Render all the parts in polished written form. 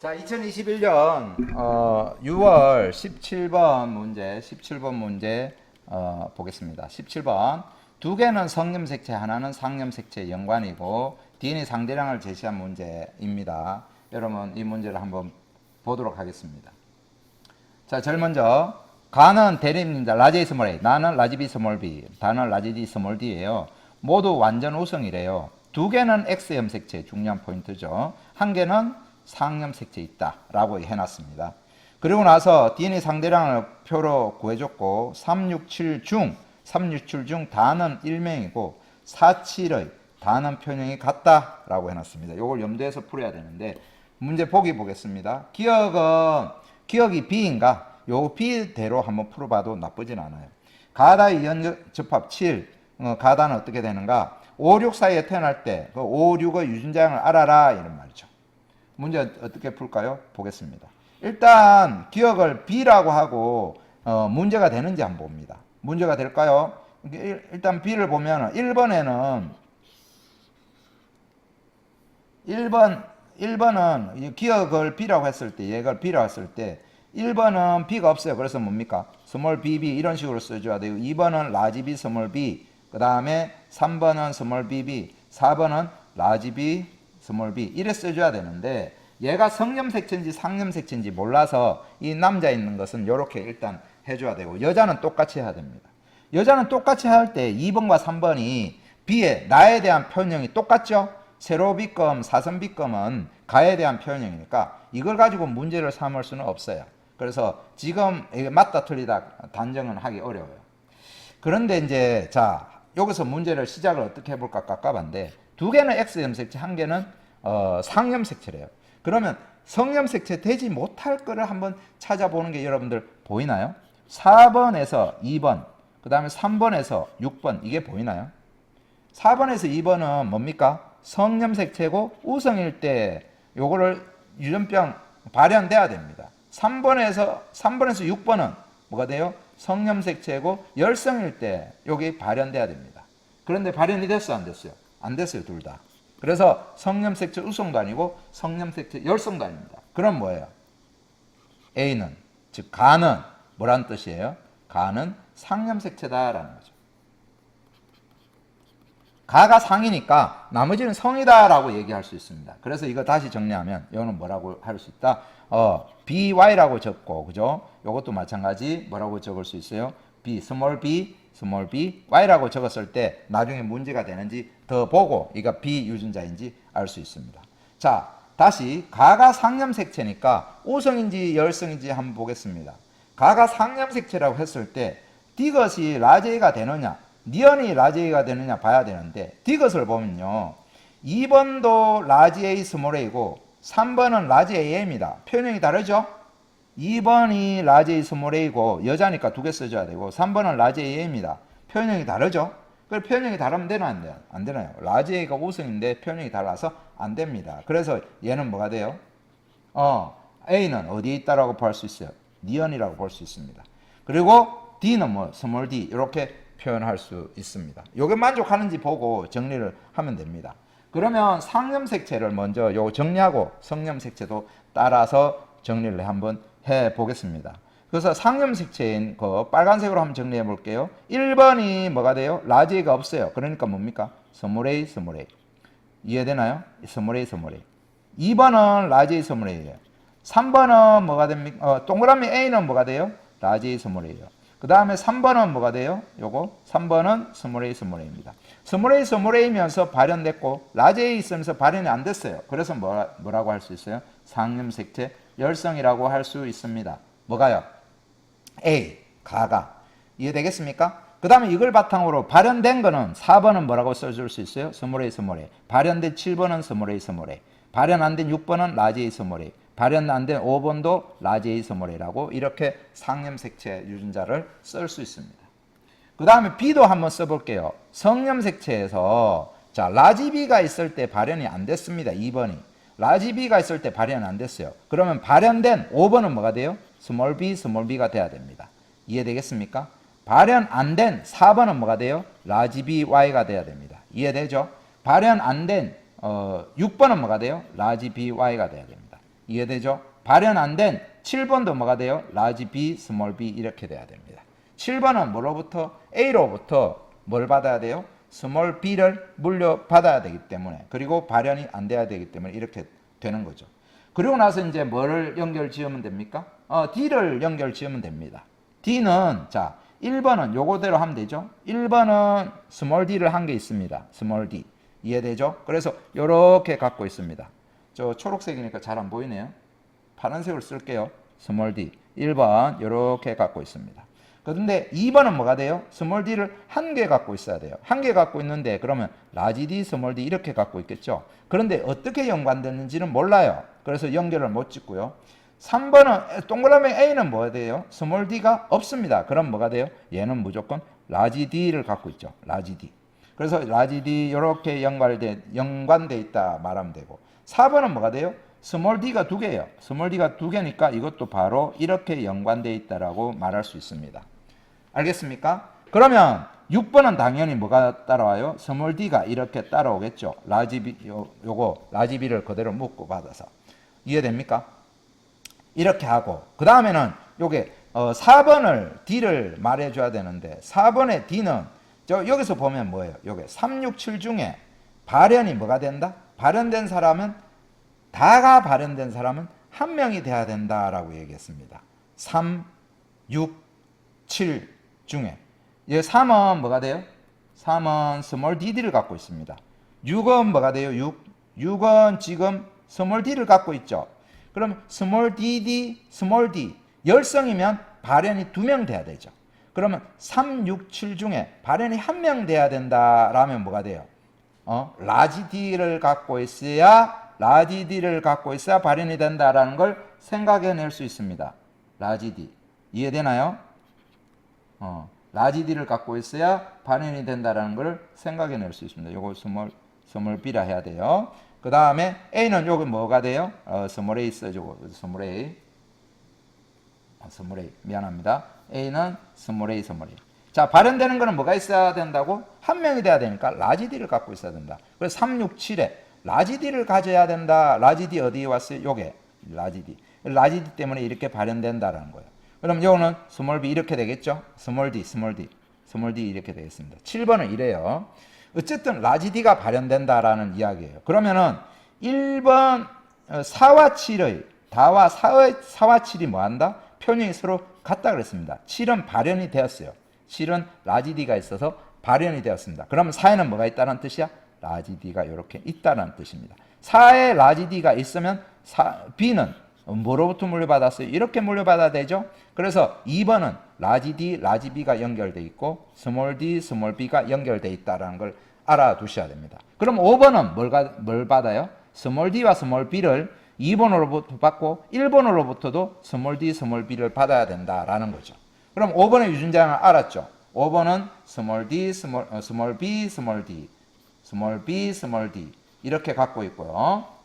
자, 2021년 6월 17번 문제 보겠습니다. 17번. 두 개는 성념색체, 하나는 상념색체 연관이고 D는 상대량을 제시한 문제입니다. 여러분 이 문제를 한번 보도록 하겠습니다. 자, 제일 먼저 가는 대립입니다. 라지 A 스몰 A, 나는 라지 B 스몰 B, 다는 라지 D 스몰 D예요. 모두 완전 우성이래요. 두 개는 X염색체, 중요한 포인트죠. 한 개는 상염색체 있다라고 해놨습니다. 그리고 나서 D는 상대량을 표로 구해줬고 367 중 다는 일명이고 47의 다는 표현이 같다라고 해놨습니다. 이걸 염두에서 풀어야 되는데 문제 보기 보겠습니다. 기억이 B인가? 요 B대로 한번 풀어봐도 나쁘진 않아요. 가다의 이연접합 7, 가다는 어떻게 되는가? 5, 6 사이에 태어날 때 그 5, 6의 유전자량을 알아라 이런 말이죠. 문제 어떻게 풀까요? 보겠습니다. 일단 기억을 B라고 하고 문제가 되는지 한번 봅니다. 문제가 될까요? 일단 B를 보면 1번은 기억을 B라고 했을 때, 얘가 B라고 했을 때 1번은 B가 없어요. 그래서 뭡니까? 스몰 BB 이런 식으로 써줘야 되고 2번은 라지 B 스몰 B, 그 다음에 3번은 스몰 BB, 4번은 라지 B 스몰 b 이래 써줘야 되는데 얘가 성염색체인지 상염색체인지 몰라서 이 남자 있는 것은 이렇게 일단 해줘야 되고 여자는 똑같이 해야 됩니다. 여자는 똑같이 할 때 2번과 3번이 B에 나에 대한 표현형이 똑같죠? 세로 B검, 사선 B검은 가에 대한 표현형이니까 이걸 가지고 문제를 삼을 수는 없어요. 그래서 지금 맞다 틀리다 단정은 하기 어려워요. 그런데 이제 자 여기서 문제를 시작을 어떻게 해볼까 깝깝한데 두 개는 X염색체, 한 개는 상염색체래요. 그러면 성염색체 되지 못할 거를 한번 찾아보는 게 여러분들 보이나요? 4번에서 2번, 그 다음에 3번에서 6번 이게 보이나요? 4번에서 2번은 뭡니까? 성염색체고 우성일 때 요거를 유전병 발현돼야 됩니다. 3번에서 6번은 뭐가 돼요? 성염색체고 열성일 때 여기 발현돼야 됩니다. 그런데 발현이 됐어 안 됐어요? 안 됐어요 둘 다. 그래서 성염색체 우성도 아니고 성염색체 열성도 아닙니다. 그럼 뭐예요? A는 즉 가는 뭐란 뜻이에요? 가는 상염색체다라는 거죠. 가가 상이니까 나머지는 성이다라고 얘기할 수 있습니다. 그래서 이거 다시 정리하면 이거는 뭐라고 할 수 있다? BY라고 적고 그죠? 이것도 마찬가지 뭐라고 적을 수 있어요? B 스몰 b y라고 적었을 때 나중에 문제가 되는지 더 보고 이가 B 유전자인지 알 수 있습니다. 자, 다시 가가 상염색체니까 우성인지 열성인지 한번 보겠습니다. 가가 상염색체라고 했을 때 디귿이 라제이가 되느냐 니언이 라지A가 되느냐 봐야 되는데 디귿을 보면요 2번도 라지 A 스몰 A고 3번은 라지 AM입니다. 표현형이 다르죠? 2번이 라지 A 스몰 A고 여자니까 두 개 써줘야 되고 3번은 라지 AM입니다. 표현형이 다르죠? 그럼 표현형이 다르면 되나요? 안 되나요? 안 되나요? 라지 A가 우성인데 표현형이 달라서 안 됩니다. 그래서 얘는 뭐가 돼요? A는 어디에 있다라고 볼 수 있어요? 니언이라고 볼 수 있습니다. 그리고 D는 뭐 스몰 D 이렇게 표현할 수 있습니다. 요게 만족하는지 보고 정리를 하면 됩니다. 그러면 상염색체를 먼저 요 정리하고 성염색체도 따라서 정리를 한번 해 보겠습니다. 그래서 상염색체인 거 빨간색으로 한번 정리해 볼게요. 1번이 뭐가 돼요? 라지가 없어요. 그러니까 뭡니까? 스몰 A 스몰 A. 이해되나요? 스몰 A 스몰 A. 2번은 라지 스몰 A예요. 3번은 뭐가 됩니까? 동그라미 A는 뭐가 돼요? 라지 스몰 A예요. 그 다음에 3번은 뭐가 돼요? 요거 3번은 스몰 A 스몰 A입니다. 스몰 A 스몰 A면서 발현됐고 라지 A 있으면서 발현이 안 됐어요. 그래서 뭐라고 할 수 있어요? 상염색체 열성이라고 할 수 있습니다. 뭐가요? A, 가가. 이해되겠습니까? 그 다음에 이걸 바탕으로 발현된 거는 4번은 뭐라고 써줄 수 있어요? 스몰 A 스몰 A. 발현된 7번은 스몰 A 스몰 A. 발현 안 된 6번은 라지 A 스몰 A. 발현 안 된 5번도 라지 A 스몰 A라고 이렇게 상염색체 유전자를 쓸 수 있습니다. 그 다음에 B도 한번 써볼게요. 성염색체에서 자 라지 B가 있을 때 발현이 안 됐습니다. 2번이. 라지 B가 있을 때 발현 안 됐어요. 그러면 발현된 5번은 뭐가 돼요? 스몰 B가 돼야 됩니다. 이해되겠습니까? 발현 안 된 4번은 뭐가 돼요? 라지 B, Y가 돼야 됩니다. 이해되죠? 발현 안 된 6번은 뭐가 돼요? 라지 B, Y가 돼야 됩니다. 이해되죠? 발현 안 된 7번도 뭐가 돼요? 라지 b, 스몰 b 이렇게 돼야 됩니다. 7번은 뭐로부터? A로부터 뭘 받아야 돼요? 스몰 b를 물려받아야 되기 때문에, 그리고 발현이 안 돼야 되기 때문에 이렇게 되는 거죠. 그리고 나서 이제 뭐를 연결 지으면 됩니까? D를 연결 지으면 됩니다. D는 자 1번은 요거대로 하면 되죠. 1번은 스몰 d를 한 게 있습니다. 스몰 d. 이해되죠? 그래서 요렇게 갖고 있습니다. 저 초록색이니까 잘 안 보이네요. 파란색으로 쓸게요. 스몰 d. 1번 요렇게 갖고 있습니다. 그런데 2번은 뭐가 돼요? 스몰 d를 한 개 갖고 있어야 돼요. 한 개 갖고 있는데 그러면 라지 d, 스몰 d 이렇게 갖고 있겠죠. 그런데 어떻게 연관됐는지는 몰라요. 그래서 연결을 못 짓고요. 3번은 동그라미 A는 뭐가 돼요? 스몰 d가 없습니다. 그럼 뭐가 돼요? 얘는 무조건 라지 d를 갖고 있죠. 라지 d. 그래서 라지 d 이렇게 연관돼 있다 말하면 되고, 4번은 뭐가 돼요? 스몰 d가 두 개예요. 스몰 d가 두 개니까 이것도 바로 이렇게 연관돼 있다라고 말할 수 있습니다. 알겠습니까? 그러면 6번은 당연히 뭐가 따라와요? 스몰 d가 이렇게 따라오겠죠. 라지 b 요거 라지 b를 그대로 묶고 받아서. 이해됩니까? 이렇게 하고, 그 다음에는 요게 4번을 D를 말해줘야 되는데, 4번의 D는 저 여기서 보면 뭐예요? 요게 3, 6, 7 중에 발현이 뭐가 된다? 발현된 사람은, 다가 발현된 사람은 한 명이 돼야 된다라고 얘기했습니다. 3, 6, 7 중에 이 3은 뭐가 돼요? 3은 스몰 dd를 갖고 있습니다. 6은 뭐가 돼요? 6은 지금 스몰 d를 갖고 있죠. 그럼 스몰 dd, 스몰 d 열성이면 발현이 2명 돼야 되죠. 그러면 3, 6, 7 중에 발현이 1명 돼야 된다라면 뭐가 돼요? 라지 d를 갖고 있어야, 라지 d를 갖고 있어야 발현이 된다라는 걸 생각해낼 수 있습니다. 라지 d 이해되나요? 라지 d를 갖고 있어야 발현이 된다라는 걸 생각해낼 수 있습니다. 요거 스몰 b라 해야 돼요. 그 다음에 A는 여기 뭐가 돼요? 스몰 A 써주고, 스몰 A. 스몰 A. 미안합니다. A는 스몰 A, 스몰 A. 자, 발현되는 거는 뭐가 있어야 된다고? 한 명이 돼야 되니까 라지 D를 갖고 있어야 된다. 그래서 3, 6, 7에 라지 D를 가져야 된다. 라지 D 어디에 왔어요? 요게. 라지 D. 라지 D 때문에 이렇게 발현된다라는 거예요. 그럼 요거는 스몰 B 이렇게 되겠죠? 스몰 D, 스몰 D. 스몰 D 이렇게 되겠습니다. 7번은 이래요. 어쨌든 라지 D가 발현된다라는 이야기예요. 그러면은 1번 4와 7의 다와 4와 7이 뭐한다? 표현이 서로 같다 그랬습니다. 7은 발현이 되었어요. 7은 라지 D가 있어서 발현이 되었습니다. 그러면 4에는 뭐가 있다는 뜻이야? 라지 D가 이렇게 있다는 뜻입니다. 4에 라지 D가 있으면 B는 뭐로부터 물려받았어요? 이렇게 물려받아야 되죠. 그래서 2번은 라지 D, 라지 B가 연결돼 있고 스몰 D, 스몰 B가 연결돼 있다는 걸 알아두셔야 됩니다. 그럼 5번은 뭘 받아요? 스몰 D와 스몰 B를 2번으로부터 받고 1번으로부터도 스몰 D, 스몰 B를 받아야 된다라는 거죠. 그럼 5번의 유전자를 알았죠. 5번은 스몰 D, 스몰 B, 스몰 D, 스몰 B, 스몰 D 이렇게 갖고 있고요.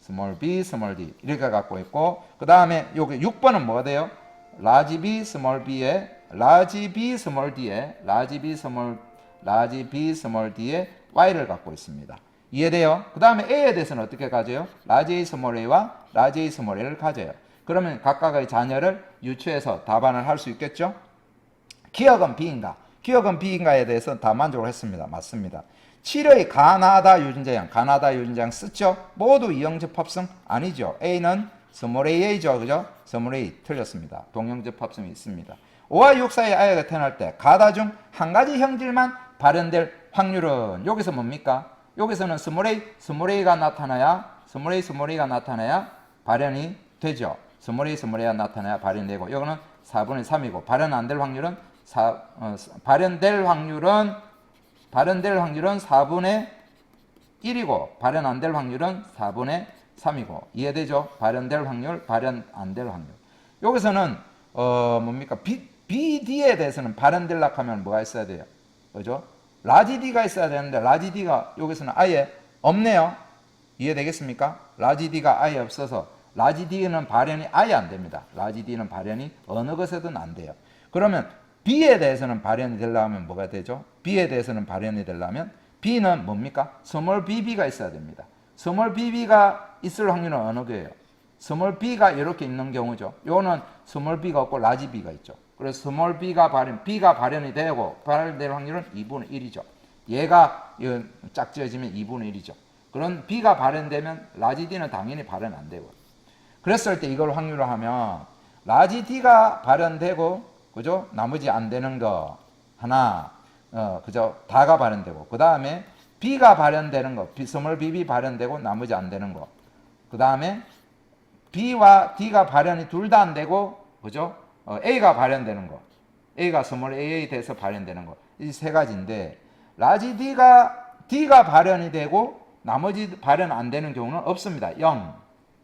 스몰 b, 스몰 d 이렇게 갖고 있고, 그 다음에 여기 6번은 뭐가 돼요? 라지 b, 스몰 b에 라지 b, 스몰 d에 라지 b, 스몰 d에 y를 갖고 있습니다. 이해돼요? 그 다음에 a에 대해서는 어떻게 가져요? 라지 a, 스몰 a와 라지 a, 스몰 a를 가져요. 그러면 각각의 자녀를 유추해서 답안을 할 수 있겠죠? 기억은 b인가? 기억은 b인가에 대해서 다 만족을 했습니다. 맞습니다. 7의 가나다 유전자형 쓰죠? 모두 이형접합성 아니죠. A는 스몰 AA죠. 그죠? 스몰 A 틀렸습니다. 동형접합성이 있습니다. 5와 6 사이의 아이가 태어날 때 가다 중 한 가지 형질만 발현될 확률은 여기서 뭡니까? 여기서는 스몰 A가 나타나야 발현이 되죠. 스몰 A가 나타나야 발현이 되고, 이거는 4분의 3이고 발현 안 될 확률은 발현될 확률은 4분의 1이고 발현 안 될 확률은 4분의 3이고, 이해되죠? 발현될 확률, 발현 안 될 확률. 여기서는 뭡니까? BD에 대해서는 발현될라 하면 뭐가 있어야 돼요? 그죠? 라지 D가 있어야 되는데 라지 D가 여기서는 아예 없네요. 이해되겠습니까? 라지 D가 아예 없어서 라지 D는 발현이 아예 안 됩니다. 라지 D는 발현이 어느 것에든 안 돼요. 그러면 B에 대해서는 발현이 되려면 뭐가 되죠? B에 대해서는 발현이 되려면 B는 뭡니까? 스몰 BB가 있어야 됩니다. 스몰 bb가 있을 확률은 어느 거예요? 스몰 b가 이렇게 있는 경우죠. 요거는 스몰 b가 없고 라지 b가 있죠. 그래서 스몰 b가 발현이 되고 발현될 확률은 2분의 1이죠. 얘가 짝지어지면 2분의 1이죠. 그런 b가 발현되면 라지 d는 당연히 발현 안 되고. 그랬을 때 이걸 확률로 하면 라지 d가 발현되고 그죠? 나머지 안 되는 거 하나 그죠? 다가 발현되고 그 다음에 b가 발현되는 거 스몰 bb 발현되고 나머지 안 되는 거 그 다음에 b와 d가 발현이 둘 다 안 되고 그죠? a가 발현되는 거 a가 스몰 aa 돼서 발현되는 거 이 세 가지인데 라지 d가 발현이 되고 나머지 발현 안 되는 경우는 없습니다. 0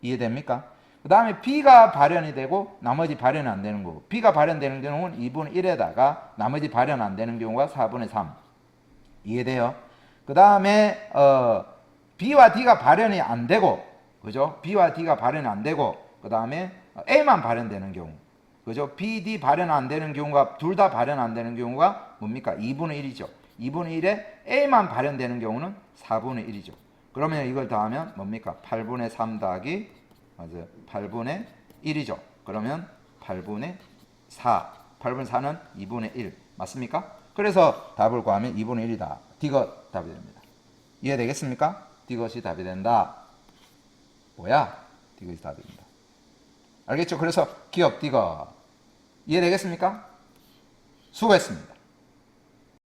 이해됩니까? 그 다음에 b가 발현이 되고 나머지 발현이 안 되는 거고 b가 발현되는 경우는 2분의 1에다가 나머지 발현 안 되는 경우가 4분의 3 이해돼요? 그 다음에 b와 d가 발현이 안 되고 그죠? b와 d가 발현이 안 되고 그 다음에 a만 발현되는 경우 그죠? b, d 발현 안 되는 경우가 둘 다 발현 안 되는 경우가 뭡니까? 2분의 1이죠. 2분의 1에 a만 발현되는 경우는 4분의 1이죠. 그러면 이걸 더하면 뭡니까? 8분의 3 더하기 맞아요. 8분의 1이죠. 그러면 8분의 4. 8분의 4는 2분의 1. 맞습니까? 그래서 답을 구하면 2분의 1이다. D가 답이 됩니다. 이해되겠습니까? D것이 답이 된다. 뭐야? D것이 답이 된다. 알겠죠? 그래서 기억 D가 이해되겠습니까? 수고했습니다.